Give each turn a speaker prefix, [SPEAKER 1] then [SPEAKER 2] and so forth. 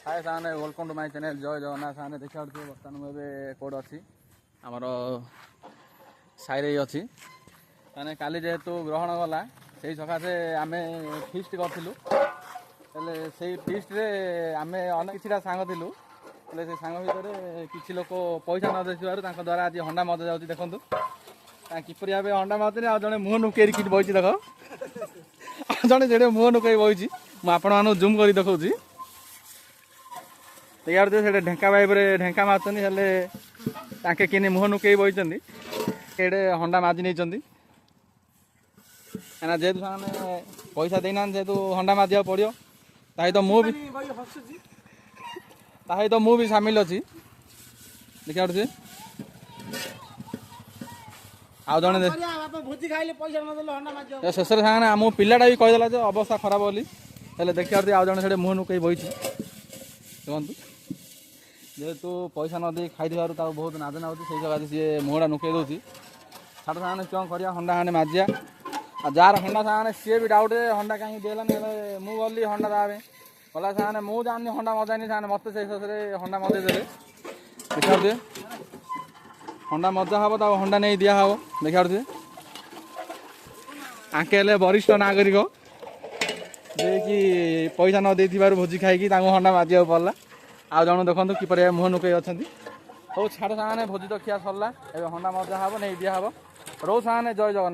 [SPEAKER 1] Hi Sane welcome to my channel Jai Jagannath साने देखा बर्तमान मुझे कौट अच्छी आमर साइरे अच्छी मैंने काली जेहेतु ग्रहण गला से सकाशे आम फिस्ट करूँ से फिस्ट आम अनेक किसी सांग थिलु से सांग भितर किसी लोक पैसा न देखिबार द्वारा आज हंडा मजा जाऊँगी देखूँ किपर भाव हंडा मातनी आ जड़े मुह नुकई कि बही देख जड़े जे मुह नुकई बही मुझे जूम कर देखा देखिए से ढेंका पाइप ढेंका मार्चनी हेल्ले किनी मुह नुकई बही हंडा माजि नहीं कहना जेहेतु से पैसा देना जेहेतु हंडा माजा पड़ो तो मुझे सामिल अच्छी देखिए आउ जड़े शेष सामने आम पिलाटा भी कहीदेला जो अवस्था खराब बोली देखिए आउ जड़े से मुह नुकई बही देखु जेहेतु पैसा न दे खाई बहुत नाजना होती से जगह सी मुहटा नुकई दूसरी छाड़ सामने क्यों करिया हंडा हाँ माजिया जार हंडा सामने सी भी डाउट हंडा कहीं देलानी मुझे गली हंडा दावे गला सामने मुझे जानी हंडा मजानी सामने मत से हंडा मजेदे देखिए हंडा मजा हम तो हंडा नहीं दिया हम देखिए आके वरिष्ठ नागरिक जे कि पैसा न दे भोजी खाई हंडा माजा पड़ा आ जन देखो किपर मुह नुकई अच्छा हूँ छाड़ सामने भोजी तो खिया सरला हंडा मजा हम नहीं दिया हम रो सामने जय जगन्नाथ।